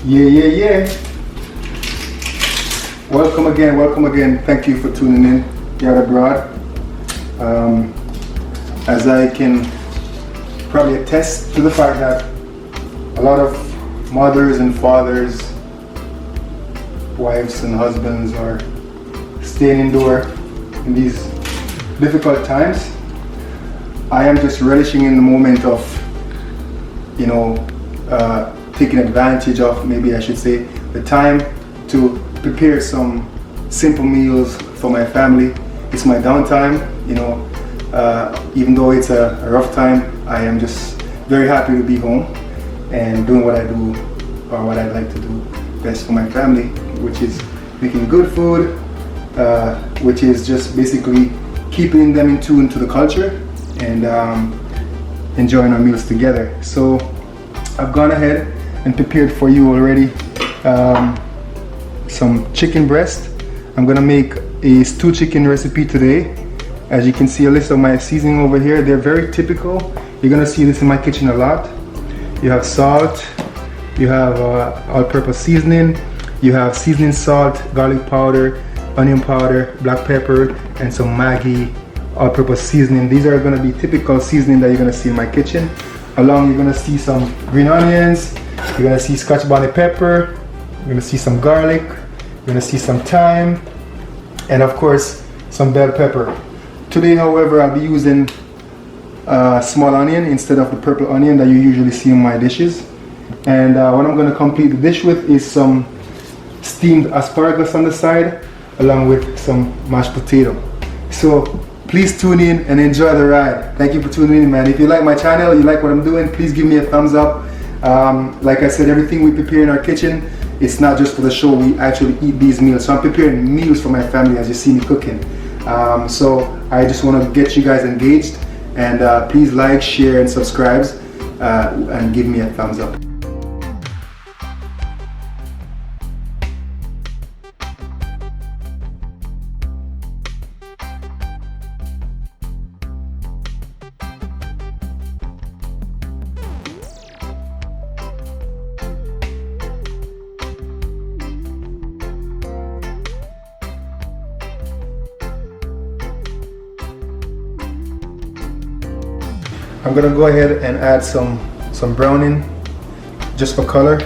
Yeah. Welcome again. Thank you for tuning in here abroad. As I can probably attest to the fact that a lot of mothers and fathers, wives and husbands are staying indoor in these difficult times. I am just relishing in the moment of, taking advantage of, maybe I should say, the time to prepare some simple meals for my family. It's my downtime, even though it's a rough time, I am just very happy to be home and doing what I do, or what I like to do best for my family, which is making good food, which is just basically keeping them in tune to the culture and enjoying our meals together. So I've gone ahead and prepared for you already some chicken breast. I'm gonna make a stew chicken recipe today. As you can see, a list of my seasoning over here. They're very typical. You're gonna see this in my kitchen a lot. You have salt, you have all-purpose seasoning, you have seasoning salt, garlic powder, onion powder, black pepper, and some Maggi all-purpose seasoning. These are gonna be typical seasoning that you're gonna see in my kitchen. Along, you're gonna see some green onions, you're gonna see scotch bonnet pepper, you're gonna see some garlic, you're gonna see some thyme, and of course, some bell pepper. Today, however, I'll be using small onion instead of the purple onion that you usually see in my dishes. And what I'm gonna complete the dish with is some steamed asparagus on the side, along with some mashed potato. So please tune in and enjoy the ride. Thank you for tuning in, man. If you like my channel, you like what I'm doing, please give me a thumbs up. Like I said, everything we prepare in our kitchen, it's not just for the show. We actually eat these meals. So I'm preparing meals for my family as you see me cooking. So I just want to get you guys engaged, and please like, share, and subscribe, and give me a thumbs up. I'm gonna go ahead and add some browning just for color.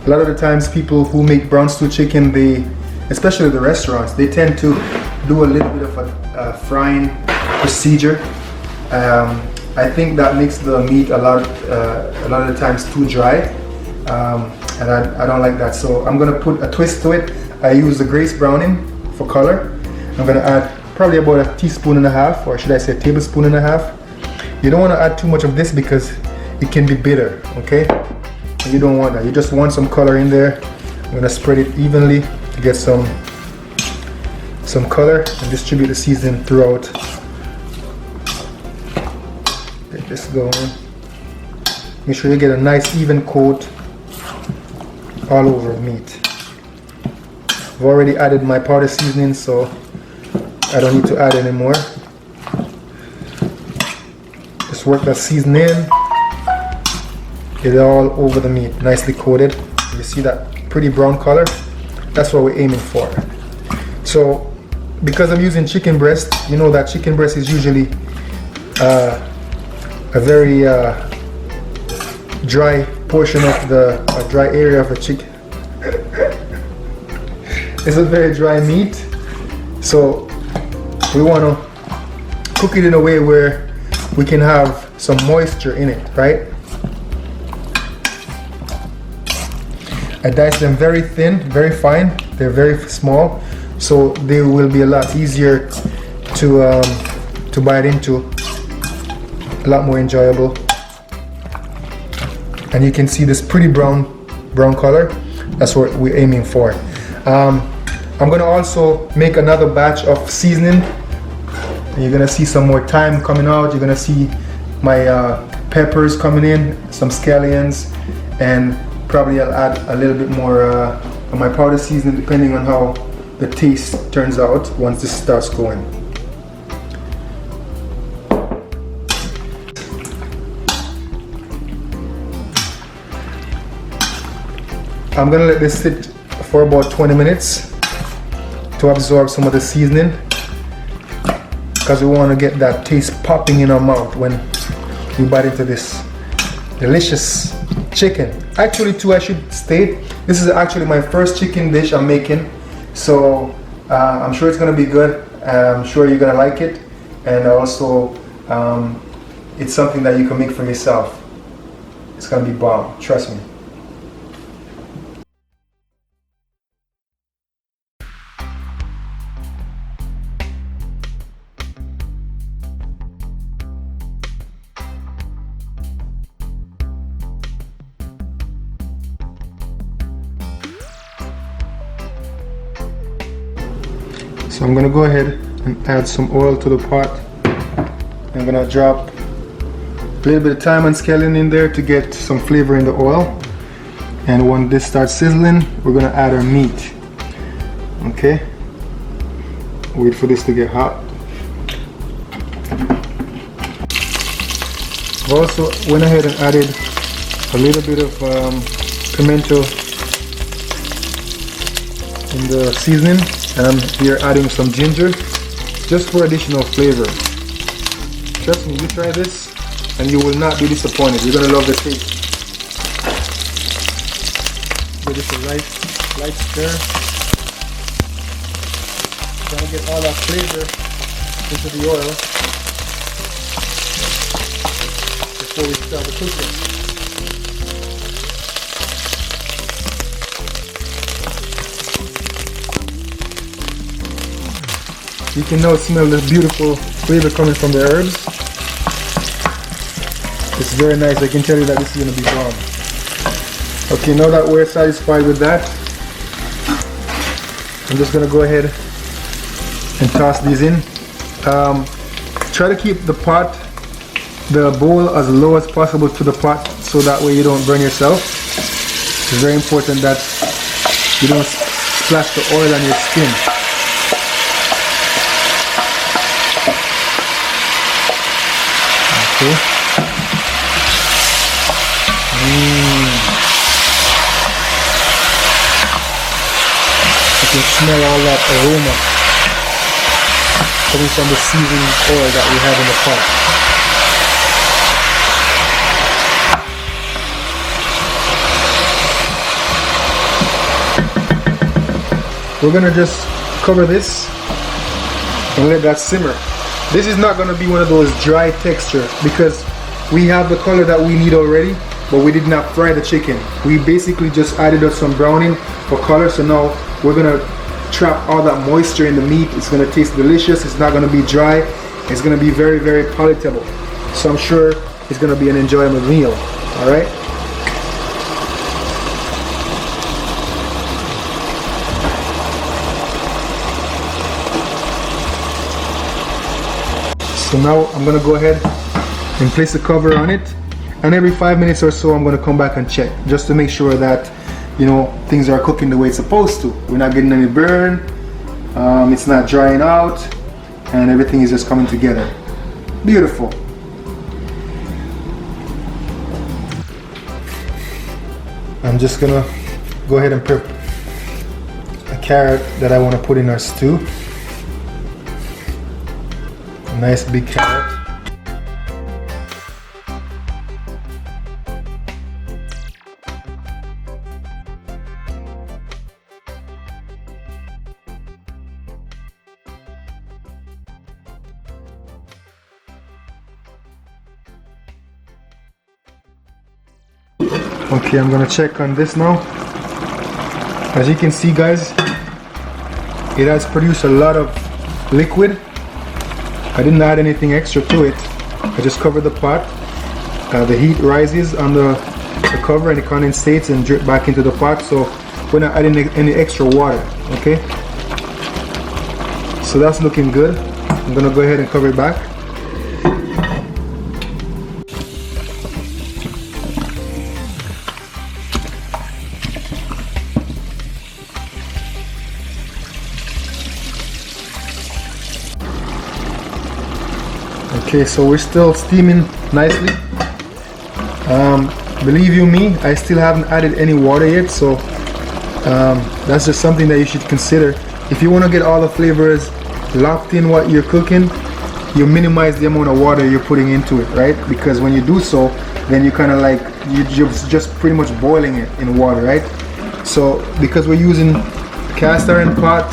A lot of the times people who make brown stew chicken, especially the restaurants, they tend to do a little bit of a frying procedure. I think that makes the meat a lot of the times too dry, and I don't like that. So I'm gonna put a twist to it. I use the Grace browning for color. I'm gonna add probably about a teaspoon and a half, or should I say a tablespoon and a half. You don't want to add too much of this because it can be bitter, okay? You don't want that. You just want some color in there. I'm gonna spread it evenly to get some color and distribute the seasoning throughout. Get this going. Make sure you get a nice even coat all over the meat. I've already added my powder seasoning, so I don't need to add any more. Just work that seasoning in, get it all over the meat, nicely coated. You see that pretty brown color? That's what we're aiming for. So, because I'm using chicken breast, you know that chicken breast is usually a very dry portion of dry area of the chicken. It's a very dry meat, so we want to cook it in a way where we can have some moisture in it, right? I dice them very thin, very fine. They're very small, so they will be a lot easier to bite into, a lot more enjoyable. And you can see this pretty brown color. That's what we're aiming for. I'm gonna also make another batch of seasoning. You're gonna see some more thyme coming out. You're gonna see my peppers coming in, some scallions, and probably I'll add a little bit more of my powder seasoning depending on how the taste turns out once this starts going. I'm gonna let this sit for about 20 minutes to absorb some of the seasoning, because we want to get that taste popping in our mouth when we bite into this delicious chicken. Actually, too, I should state, this is actually my first chicken dish I'm making, so I'm sure it's gonna be good. I'm sure you're gonna like it, and also it's something that you can make for yourself. It's gonna be bomb, trust me. So I'm gonna go ahead and add some oil to the pot. I'm gonna drop a little bit of thyme and scallion in there to get some flavor in the oil. And when this starts sizzling, we're gonna add our meat. Okay? Wait for this to get hot. I've also went ahead and added a little bit of pimento in the seasoning, and I'm here adding some ginger just for additional flavor. Trust me, you try this and you will not be disappointed. You're gonna love the taste. Give this a light stir. Trying to get all that flavor into the oil before we start the cooking. You can now smell the beautiful flavor coming from the herbs. It's very nice. I can tell you that this is going to be bomb. Okay, now that we're satisfied with that, I'm just going to go ahead and toss these in. Try to keep the bowl as low as possible to the pot, so that way you don't burn yourself. It's very important that you don't splash the oil on your skin. Okay. You can smell all that aroma coming from the seasoning oil that we have in the pot. We're gonna just cover this and let that simmer. This is not going to be one of those dry texture, because we have the color that we need already, but we did not fry the chicken. We basically just added up some browning for color, so now we're going to trap all that moisture in the meat. It's going to taste delicious. It's not going to be dry. It's going to be very, very palatable. So I'm sure it's going to be an enjoyable meal. All right. So now I'm going to go ahead and place a cover on it, and every 5 minutes or so I'm going to come back and check, just to make sure that, you know, things are cooking the way it's supposed to. We're not getting any burn, it's not drying out, and everything is just coming together. Beautiful. I'm just going to go ahead and prep a carrot that I want to put in our stew. A nice big carrot. Okay, I'm gonna check on this now. As you can see, guys, it has produced a lot of liquid. I didn't add anything extra to it. I just covered the pot. The heat rises on the cover and it condensates and drip back into the pot, so we're not adding any extra water. Okay, so that's looking good. I'm gonna go ahead and cover it back. Okay, so we're still steaming nicely. Believe you me, I still haven't added any water yet, so That's just something that you should consider. If you want to get all the flavors locked in what you're cooking, you minimize the amount of water you're putting into it, right? Because when you do so, then you kind of like, you're just pretty much boiling it in water, right? So because we're using cast iron pot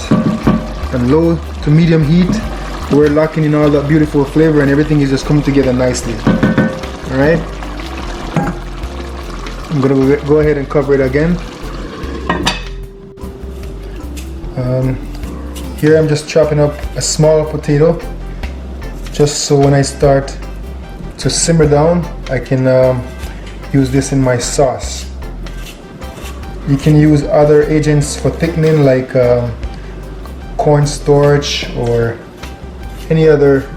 and low to medium heat, we're locking in all that beautiful flavor and everything is just coming together nicely. All right, I'm gonna go ahead and cover it again. Here I'm just chopping up a small potato, just so when I start to simmer down, I can use this in my sauce. You can use other agents for thickening, like cornstarch or any other.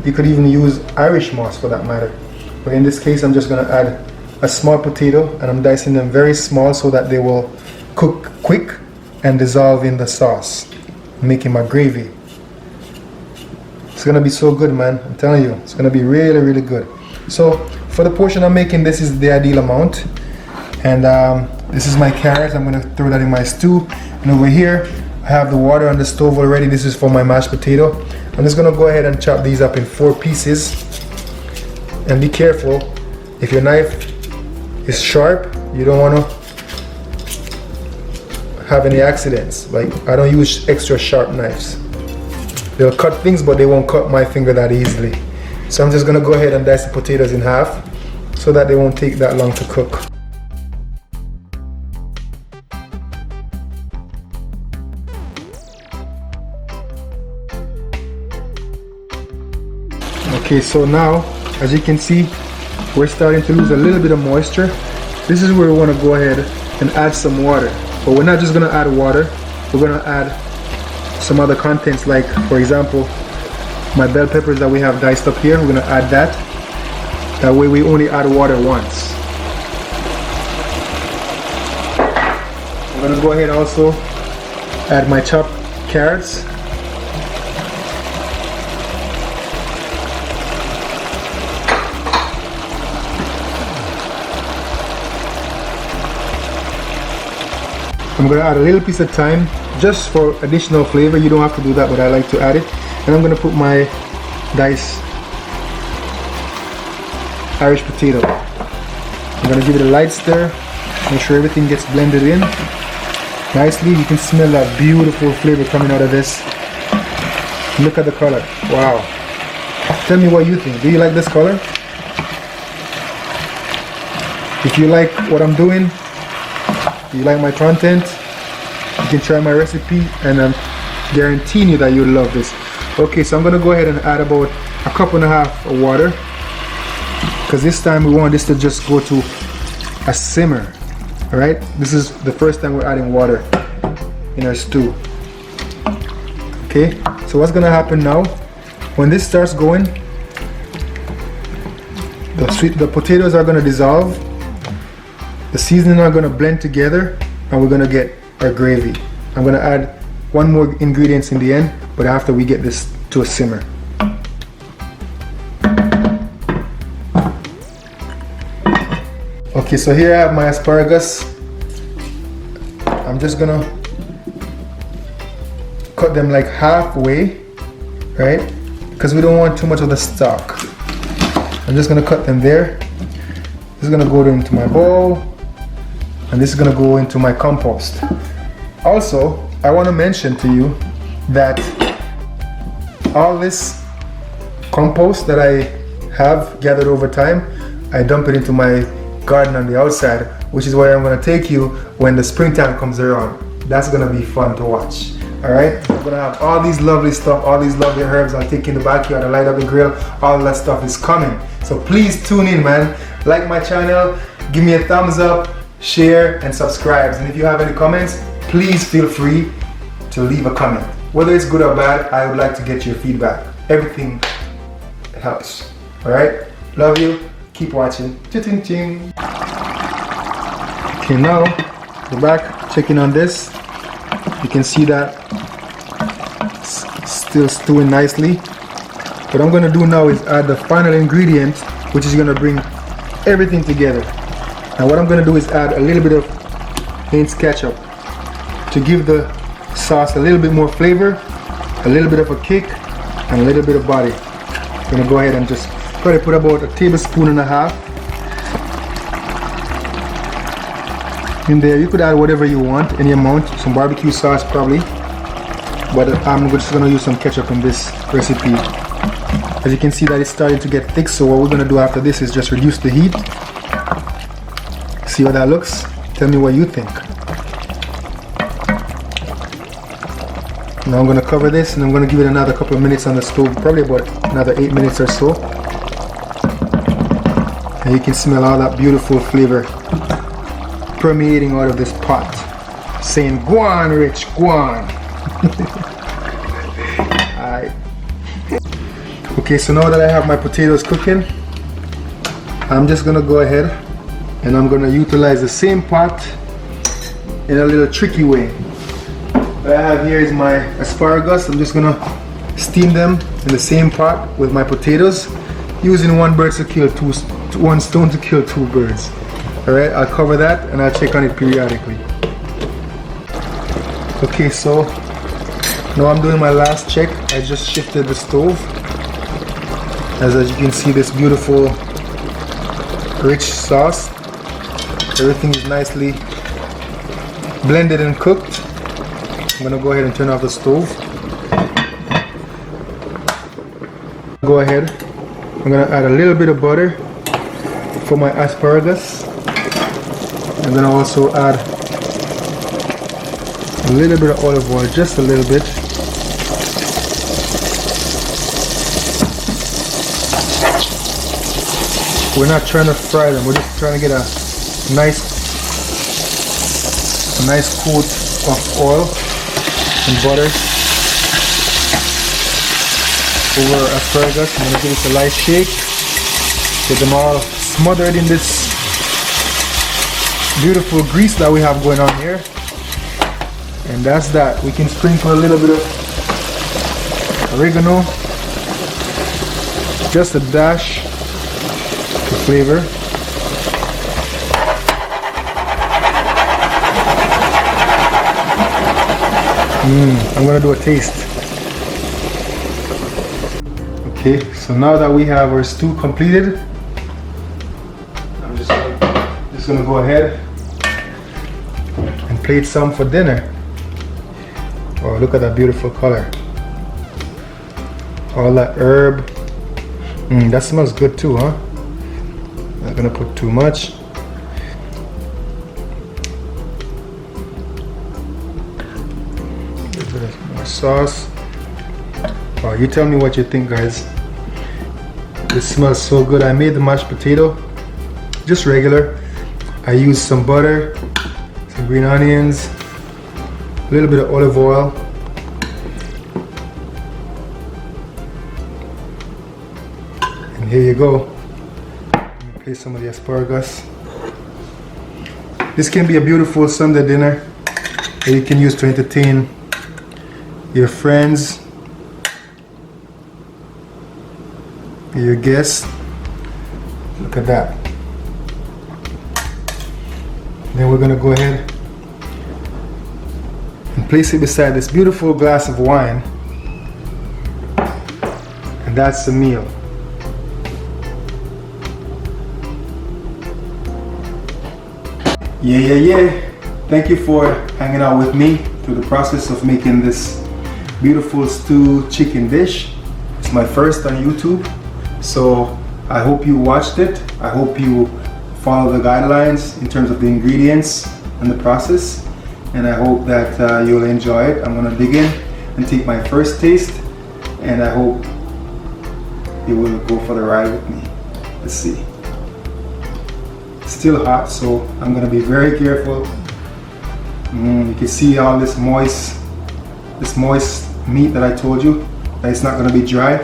You could even use Irish moss for that matter. But in this case, I'm just going to add a small potato, and I'm dicing them very small so that they will cook quick and dissolve in the sauce, making my gravy. It's going to be so good, man. I'm telling you, it's going to be really, really good. So for the portion I'm making, this is the ideal amount. And this is my carrots. I'm going to throw that in my stew. And over here, I have the water on the stove already. This is for my mashed potato. I'm just going to go ahead and chop these up in 4 pieces. And be careful, if your knife is sharp, you don't want to have any accidents. Like, I don't use extra sharp knives. They'll cut things, but they won't cut my finger that easily. So I'm just going to go ahead and dice the potatoes in half so that they won't take that long to cook. Okay, so now, as you can see, we're starting to lose a little bit of moisture. This is where we want to go ahead and add some water. But we're not just going to add water, we're going to add some other contents, like, for example, my bell peppers that we have diced up here. We're going to add that. That way we only add water once. I'm going to go ahead and also add my chopped carrots. I'm going to add a little piece of thyme just for additional flavor. You don't have to do that, but I like to add it. And I'm going to put my diced Irish potato. I'm going to give it a light stir, make sure everything gets blended in nicely. You can smell that beautiful flavor coming out of this. Look at the color. Wow. Tell me what you think. Do you like this color? If you like what I'm doing, you like my content, you can try my recipe, and I'm guaranteeing you that you'll love this. Okay, so I'm going to go ahead and add about 1.5 cups of water, because this time we want this to just go to a simmer. Alright, this is the first time we're adding water in our stew. Okay, so what's going to happen now, when this starts going, the potatoes are going to dissolve, the seasoning are going to blend together, and we're going to get our gravy. I'm going to add one more ingredients in the end, but after we get this to a simmer. Okay, so here I have my asparagus. I'm just going to cut them like halfway, right? Because we don't want too much of the stalk. I'm just going to cut them there. This is going to go into my bowl. And this is going to go into my compost. Also, I want to mention to you that all this compost that I have gathered over time, I dump it into my garden on the outside, which is where I'm going to take you when the springtime comes around. That's going to be fun to watch. Alright, I'm going to have all these lovely stuff, all these lovely herbs I'll take in the backyard, I light up the grill, all that stuff is coming. So please tune in, man. Like my channel, give me a thumbs up, share and subscribe. And if you have any comments, please feel free to leave a comment. Whether it's good or bad, I would like to get your feedback. Everything helps. Alright? Love you. Keep watching. Cha-ching-ching. Okay, now we're back checking on this. You can see that it's still stewing nicely. What I'm going to do now is add the final ingredient, which is going to bring everything together. Now what I'm going to do is add a little bit of Heinz ketchup. to give the sauce a little bit more flavor, a little bit of a kick, and a little bit of body. I'm gonna go ahead and just probably put about 1.5 tablespoons in there. You could add whatever you want, any amount, some barbecue sauce probably, but I'm just gonna use some ketchup in this recipe. As you can see that it's starting to get thick, so what we're gonna do after this is just reduce the heat. See how that looks? Tell me what you think. Now I'm gonna cover this and I'm gonna give it another couple of minutes on the stove, probably about another 8 minutes or so. And you can smell all that beautiful flavor permeating out of this pot, saying "Go on, Rich, go on." Alright. Okay, so now that I have my potatoes cooking, I'm just gonna go ahead and I'm gonna utilize the same pot in a little tricky way. What I have here is my asparagus. I'm just gonna steam them in the same pot with my potatoes, using one stone to kill two birds. Alright, I'll cover that and I'll check on it periodically. Okay, so now I'm doing my last check. I just shifted the stove. As you can see, this beautiful rich sauce. Everything is nicely blended and cooked. I'm gonna go ahead and turn off the stove. Go ahead. I'm gonna add a little bit of butter for my asparagus. I'm gonna also add a little bit of olive oil, just a little bit. We're not trying to fry them, we're just trying to get a nice coat of oil and butter over asparagus. I'm gonna give it a light shake, get them all smothered in this beautiful grease that we have going on here. And that's that. We can sprinkle a little bit of oregano, just a dash for flavor. I'm gonna do a taste. Okay, so now that we have our stew completed, I'm just gonna go ahead and plate some for dinner. Oh, look at that beautiful color. All that herb. That smells good too, huh? Not gonna put too much. A little bit of more sauce. Oh, you tell me what you think, guys. This smells so good. I made the mashed potato, just regular. I used some butter, some green onions, a little bit of olive oil, and here you go. Place some of the asparagus. This can be a beautiful Sunday dinner that you can use to entertain your friends, your guests. Look at that. Then we're gonna go ahead and place it beside this beautiful glass of wine, and that's the meal. Yeah. Thank you for hanging out with me through the process of making this beautiful stew chicken dish. It's my first on YouTube, so I hope you watched it. I hope you follow the guidelines in terms of the ingredients and the process, and I hope that you'll enjoy it. I'm gonna dig in and take my first taste, and I hope you will go for the ride with me. Let's see. Still hot, so I'm gonna be very careful. You can see all this moist meat that I told you that it's not gonna be dry.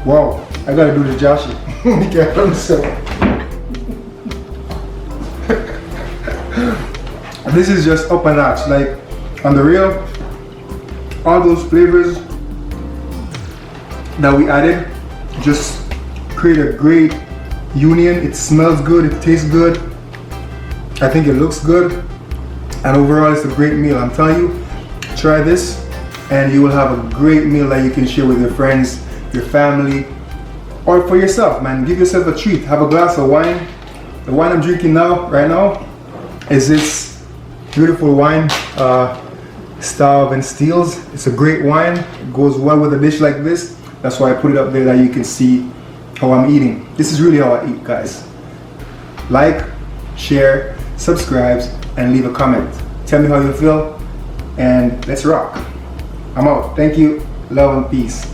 Wow, I gotta do the Joshie. Be careful myself. This is just up a notch. Like on the real, all those flavors that we added just create a great union. It smells good, it tastes good. I think it looks good, and overall it's a great meal. I'm telling you, try this and you will have a great meal that you can share with your friends, your family, or for yourself, man. Give yourself a treat. Have a glass of wine. The wine I'm drinking right now is this beautiful wine, Stav and Steele's. It's a great wine. It goes well with a dish like this. That's why I put it up there, that you can see how I'm eating. This is really how I eat, guys. Like, share, subscribe, and leave a comment. Tell me how you feel, and let's rock. I'm out. Thank you. Love and peace.